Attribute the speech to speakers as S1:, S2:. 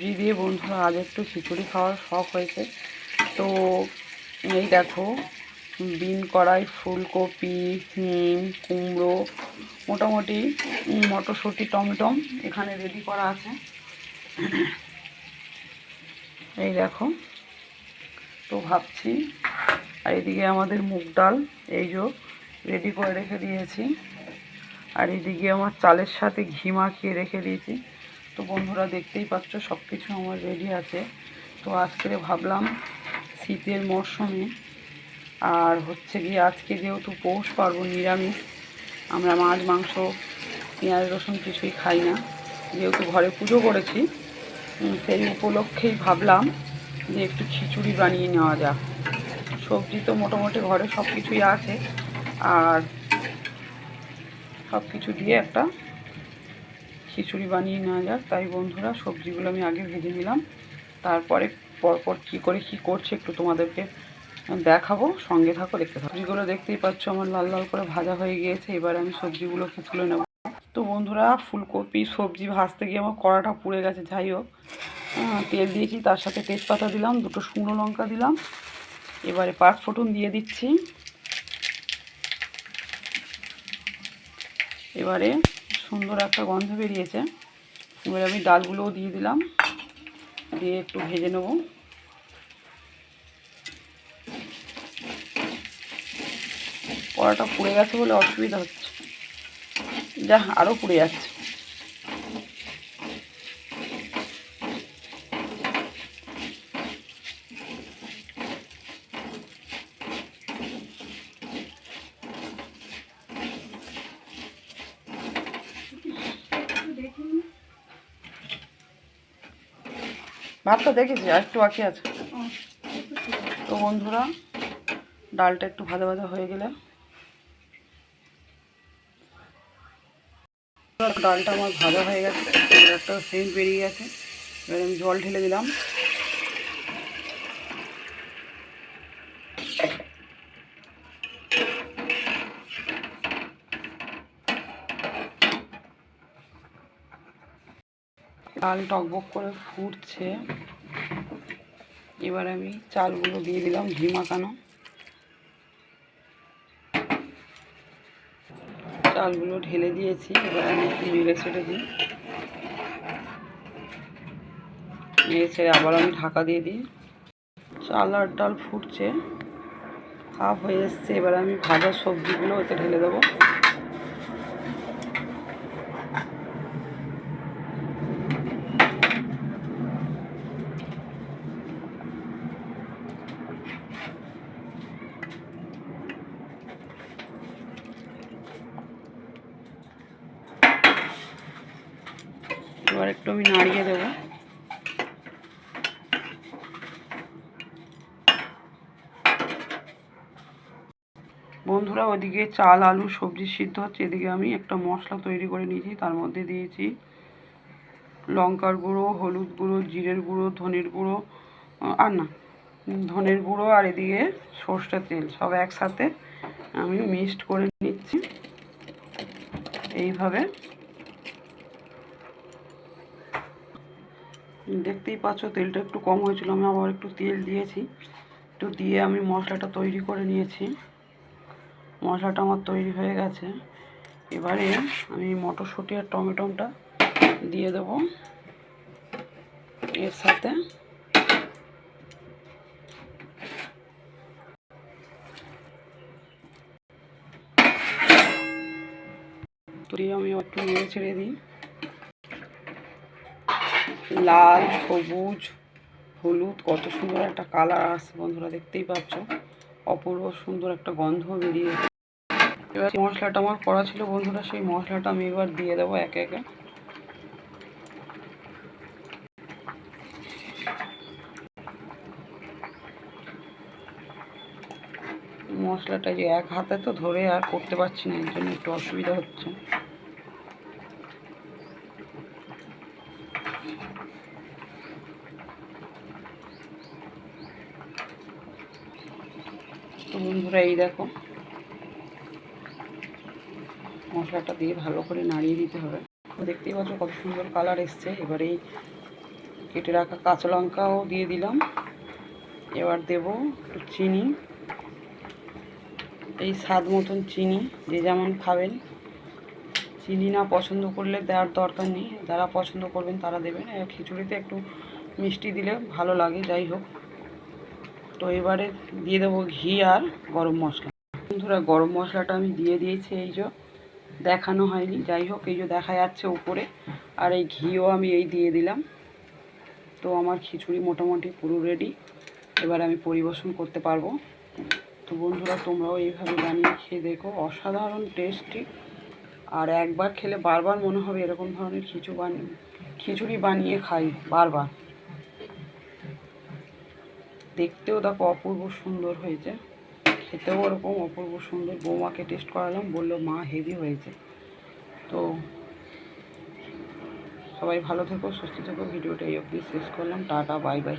S1: সবজি দিয়ে বন্ধুরা আজ একটু খিচুড়ি খাওয়ার শখ হয়েছে। তো এই দেখো, বিন কড়াই, ফুলকপি, সিম, কুমড়ো, মোটামুটি মটরশুঁটি, টমেটম এখানে রেডি করা আছে। এই দেখো, তো ভাবছি, আর এদিকে আমাদের মুগ ডাল এই যে রেডি করে রেখে দিয়েছি, আর এদিকে আমার চালের সাথে ঘি মাখিয়ে রেখে দিয়েছি। তো বন্ধুরা দেখতেই পাচ্ছ সব কিছু আমার রেডি আছে। তো আজকে ভাবলাম শীতের মরশুমে, আর হচ্ছে গিয়ে আজকে যেহেতু পৌষ পার্বণ, নিরামিষ, আমরা মাছ মাংস পেঁয়াজ রসুন কিছুই খাই না, যেহেতু ঘরে পুজো করেছি, সেই উপলক্ষেই ভাবলাম যে একটু খিচুড়ি বানিয়ে নেওয়া যাক। সবজি তো মোটামুটি ঘরে সব কিছুই আছে, আর সব কিছু দিয়ে একটা খিচুড়ি বানিয়ে নেওয়া যাক। তাই বন্ধুরা সবজিগুলো আমি আগে ভেজে নিলাম, তারপরে পরপর কী করে কী করছে একটু তোমাদেরকে দেখাবো, সঙ্গে থাকো, দেখতে থাকো। সবজিগুলো দেখতেই পাচ্ছ আমার লাল লাল করে ভাজা হয়ে গিয়েছে। এবার আমি সবজিগুলোকে তুলে নেব। তো বন্ধুরা ফুলকপি সবজি ভাজতে গিয়ে আমার কড়াটা পুড়ে গেছে, যাই হোক, তেল দিয়েছি, তার সাথে তেজপাতা দিলাম, দুটো শুকনো লঙ্কা দিলাম, এবারে 5 ফোঁটন দিয়ে দিচ্ছি। এবারে সুন্দর একটা গন্ধ বেরিয়েছে, এবারে আমি ডালগুলোও দিয়ে দিলাম, দিয়ে একটু ভেজে নেব। কড়াটা পুড়ে গেছে বলে অসুবিধা হচ্ছে, যা আরও পুড়ে যাচ্ছে। ভাতটা দেখেছি, আর একটু বাকি আছে। তো বন্ধুরা ডালটা একটু ভাজা ভাজা হয়ে গেলে, ডালটা আমার ভাজা হয়ে গেছে, এবার একটা সেন্ট বেরিয়ে গেছে। এবার আমি জল ঢেলে দিলাম। ডাল টকবক করে ফুটছে, এবার আমি চালগুলো দিয়ে দিলাম ঘি মাখানো। চালগুলো ঢেলে দিয়েছি, এবার আমি একটু নেড়ে ছেড়ে দিই, নেড়ে ছেড়ে আবার আমি ঢাকা দিয়ে দিই। চাল আর ডাল ফুটছে, হাফ হয়ে এসছে, এবার আমি ভাজা সবজিগুলো ওতে ঢেলে দেবো। এবার একটু আমি নাড়িয়ে দেবো। বন্ধুরা ওদিকে চাল আলু সবজি সিদ্ধ হচ্ছে, এদিকে আমি একটা মশলা তৈরি করে নিয়েছি, তার মধ্যে দিয়েছি লঙ্কার গুঁড়ো, হলুদ গুঁড়ো, জিরের গুঁড়ো, ধনের গুঁড়ো, আর না ধনের গুঁড়ো, আর এদিকে সর্ষের তেল, সব একসাথে আমি মিক্সড করে নিচ্ছি। এইভাবে দেখতেই পাচ্ছ তেলটা একটু কম হয়েছিল, আমি আবার একটু তেল দিয়েছি, একটু দিয়ে আমি মশলাটা তৈরি করে নিয়েছি। মশলাটা আমার তৈরি হয়ে গেছে, এবারে আমি মটরশুঁটি আর টমেটোটা দিয়ে দেবো এর সাথে। দিয়ে আমি একটু নেড়ে ছেড়ে দিই। লাল, সবুজ, হলুদ, কত সুন্দর একটা কালার আসছে বন্ধুরা, দেখতেই পাচ্ছ, অপূর্ব সুন্দর একটা গন্ধ বেরিয়ে। এবার মশলাটা আমার করা ছিল বন্ধুরা, সেই মশলাটা আমি এবার দিয়ে দেবো একে একে। মশলাটা যে এক হাতে তো ধরে আর করতে পারছি না, এর জন্য একটু অসুবিধা হচ্ছে। তো বন্ধুরা এই দেখো, মশলাটা দিয়ে ভালো করে নাড়িয়ে দিতে হবে। দেখতেই পাচ্ছ কত সুন্দর কালার এসছে। এবার এই কেটে রাখা কাঁচা লঙ্কাও দিয়ে দিলাম। এবার দেব একটু চিনি, এই স্বাদ মতন চিনি, যে যেমন খাবেন। চিনি না পছন্দ করলে দেওয়ার দরকার নেই, যারা পছন্দ করবেন তারা দেবেন। খিচুড়িতে একটু মিষ্টি দিলে ভালো লাগে, যাই হোক। তো এবারে দিয়ে দেবো ঘি আর গরম মশলা। বন্ধুরা, গরম মশলাটা আমি দিয়ে দিয়েছি, এই যে দেখানো হয়নি, যাই হোক এই যে দেখা যাচ্ছে উপরে। আর এই ঘিও আমি এই দিয়ে দিলাম। তো আমার খিচুড়ি মোটামুটি পুরো রেডি, এবার আমি পরিবেশন করতে পারবো। তো বন্ধুরা, তোমরাও এইভাবে বানিয়ে খেয়ে দেখো, অসাধারণ টেস্টি। আর একবার খেলে বারবার মনে হবে এরকম ধরনের খিচুড়ি বানিয়ে খাই বারবার। দেখতেও দেখো অপূর্ব সুন্দর হয়েছে, খেতেও ওরকম অপূর্ব সুন্দর। বৌমাকে টেস্ট করালাম, বললো মা হেভি হয়েছে। তো সবাই ভালো থেকো, সুস্থ থেকো। ভিডিওটা এই অবধি শেষ করলাম। Tata, bye bye.